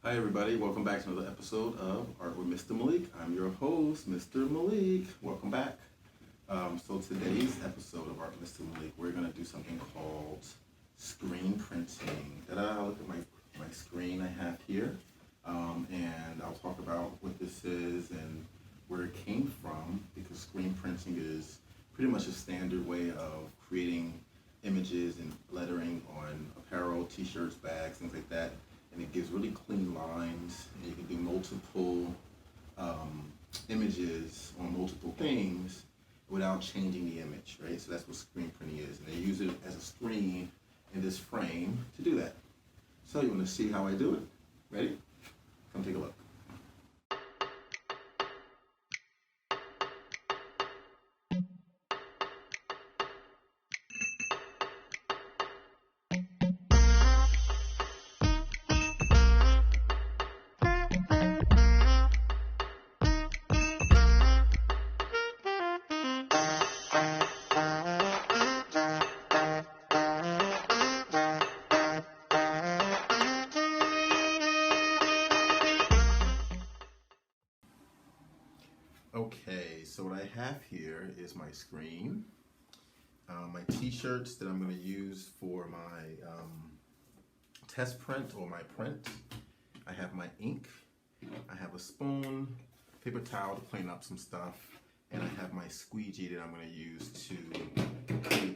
Hi everybody, welcome back to another episode of Art with Mr. Malik. I'm your host, Mr. Malik. Welcome back. So today's episode of Art with Mr. Malik, we're going to do something called screen printing. Look at my screen I have here. And I'll talk about what this is and where it came from, because screen printing is pretty much a standard way of creating images and lettering on apparel, t-shirts, bags, things like that. And it gives really clean lines, and you can do multiple images on multiple things without changing the image, right? So that's what screen printing is, and they use it as a screen in this frame to do that. So you want to see how I do it? Ready? Come take a look. Okay, so what I have here is my screen, my t-shirts that I'm going to use for my test print or my print. I have my ink, I have a spoon, paper towel to clean up some stuff, and I have my squeegee that I'm going to use to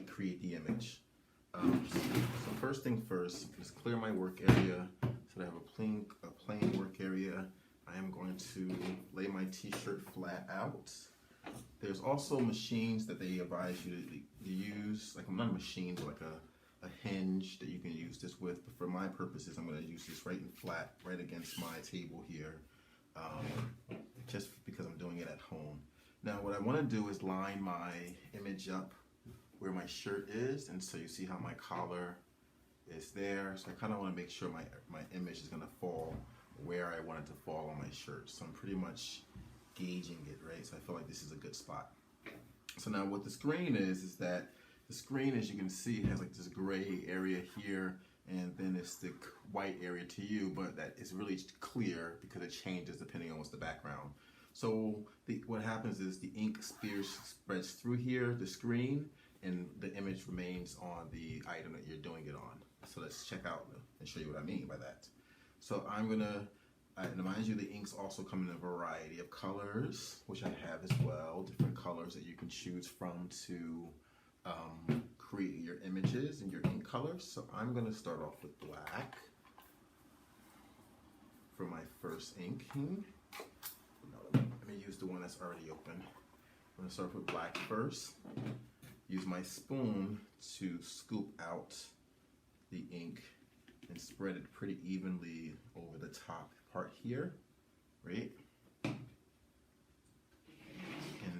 create the image. So first thing first, is clear my work area so that I have a plain work area. I am going to lay my t-shirt flat out. There's also machines that they advise you to use, like not a machine, but like a hinge that you can use this with. But for my purposes, I'm going to use this right in flat, right against my table here, just because I'm doing it at home. Now what I want to do is line my image up where my shirt is, and so you see how my collar is there. So I kind of want to make sure my image is going to fall where I want it to fall on my shirt. So I'm pretty much gauging it, right? So I feel like this is a good spot. So now what the screen is that the screen, as you can see, has like this gray area here, and then it's the white area to you, but that is really clear because it changes depending on what's the background. So what happens is the ink spreads through here, the screen, and the image remains on the item that you're doing it on. So let's check out and show you what I mean by that. So I'm gonna, mind you, the inks also come in a variety of colors, which I have as well, different colors that you can choose from to create your images and your ink colors. So I'm gonna start off with black for my first inking. Let me use the one that's already open. I'm gonna start with black first. Use my spoon to scoop out the ink and spread it pretty evenly over the top part here, right? And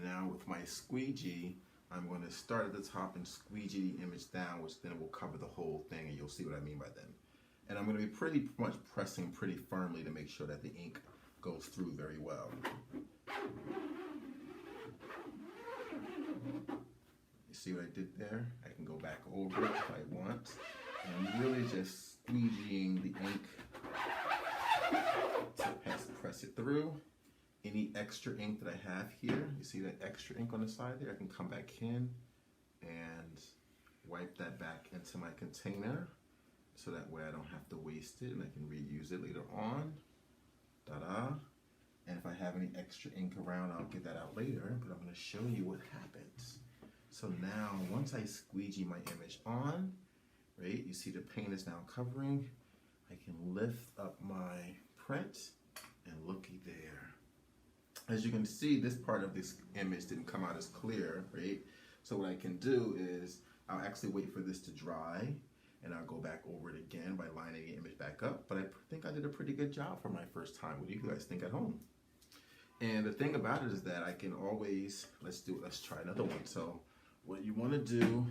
now with my squeegee, I'm going to start at the top and squeegee the image down, which then will cover the whole thing, and you'll see what I mean by then. And I'm going to be pretty much pressing pretty firmly to make sure that the ink goes through very well. You see what I did there? I can go back over it if I want. And I'm really just squeegeeing the ink to press it through. Any extra ink that I have here, you see that extra ink on the side there, I can come back in and wipe that back into my container so that way I don't have to waste it and I can reuse it later on. Ta-da! And if I have any extra ink around, I'll get that out later, but I'm going to show you what happens. So now, once I squeegee my image on, right, you see the paint is now covering, I can lift up my print and looky there. As you can see, this part of this image didn't come out as clear, right? So what I can do is I'll actually wait for this to dry, and I'll go back over it again by lining the image back up. But I think I did a pretty good job for my first time. What do you guys think at home? And the thing about it is that I can always, let's try another one. So what you want to do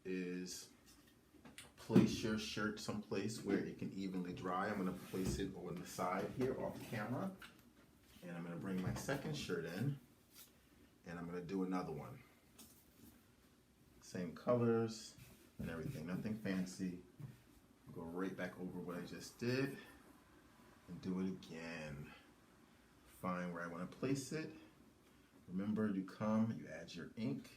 is place your shirt someplace where it can evenly dry. I'm going to place it on the side here off camera. And I'm going to bring my second shirt in. And I'm going to do another one. Same colors and everything. Nothing fancy. Go right back over what I just did. and do it again. Find where I want to place it. Remember, you add your ink.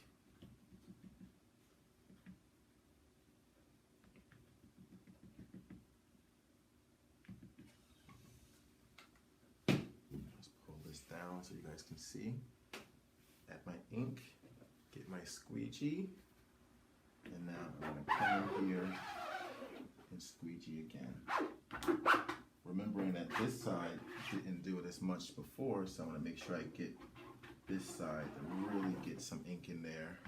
Let's pull this down so you guys can see. Add my ink, get my squeegee, and now I'm going to come in here and squeegee again. Remembering that this side didn't do it as much before, so I'm going to make sure I get this side to really get some ink in there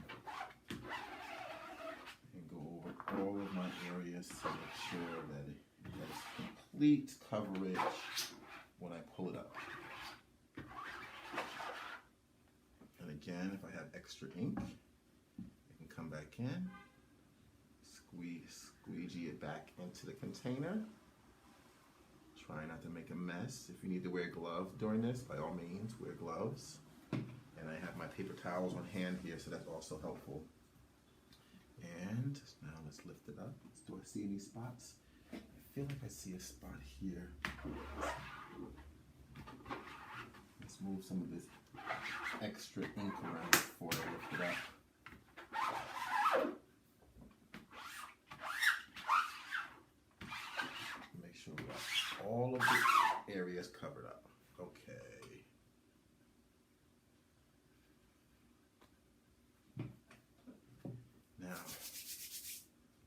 and go over all of my areas to make sure that it has complete coverage when I pull it up. And again, if I have extra ink, I can come back in, squeegee it back into the container. Try not to make a mess. If you need to wear gloves during this, by all means, wear gloves. And I have my paper towels on hand here, so that's also helpful. And now let's lift it up. Do I see any spots? I feel like I see a spot here. Let's move some of this extra ink around before I lift it up. Make sure we got all of the areas covered up. Okay. Now,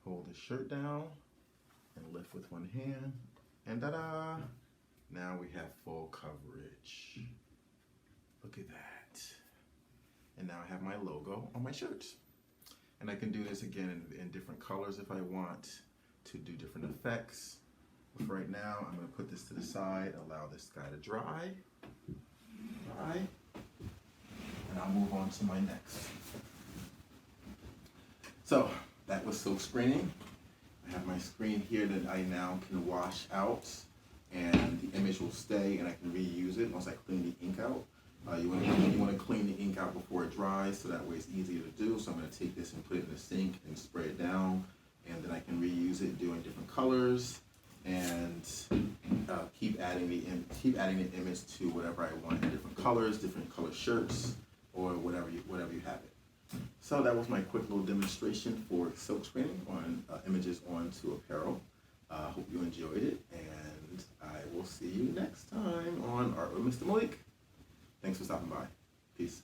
hold the shirt down and lift with one hand, and ta-da! Now we have full coverage. Look at that. And now I have my logo on my shirt. And I can do this again in different colors if I want to do different effects. But for right now, I'm going to put this to the side, allow this guy to dry. And I'll move on to my next. So that was silk screening. I have my screen here that I now can wash out, and the image will stay and I can reuse it once I clean the ink out. You want to clean the ink out before it dries, so that way it's easier to do. So I'm going to take this and put it in the sink and spray it down, and then I can reuse it doing different colors, and keep adding the image to whatever I want in different colors, different color shirts, or whatever you have it. So that was my quick little demonstration for silk screening on images onto apparel. Hope you enjoyed it, and I will see you next time on Art with Mr. Malik. Thanks for stopping by. Peace.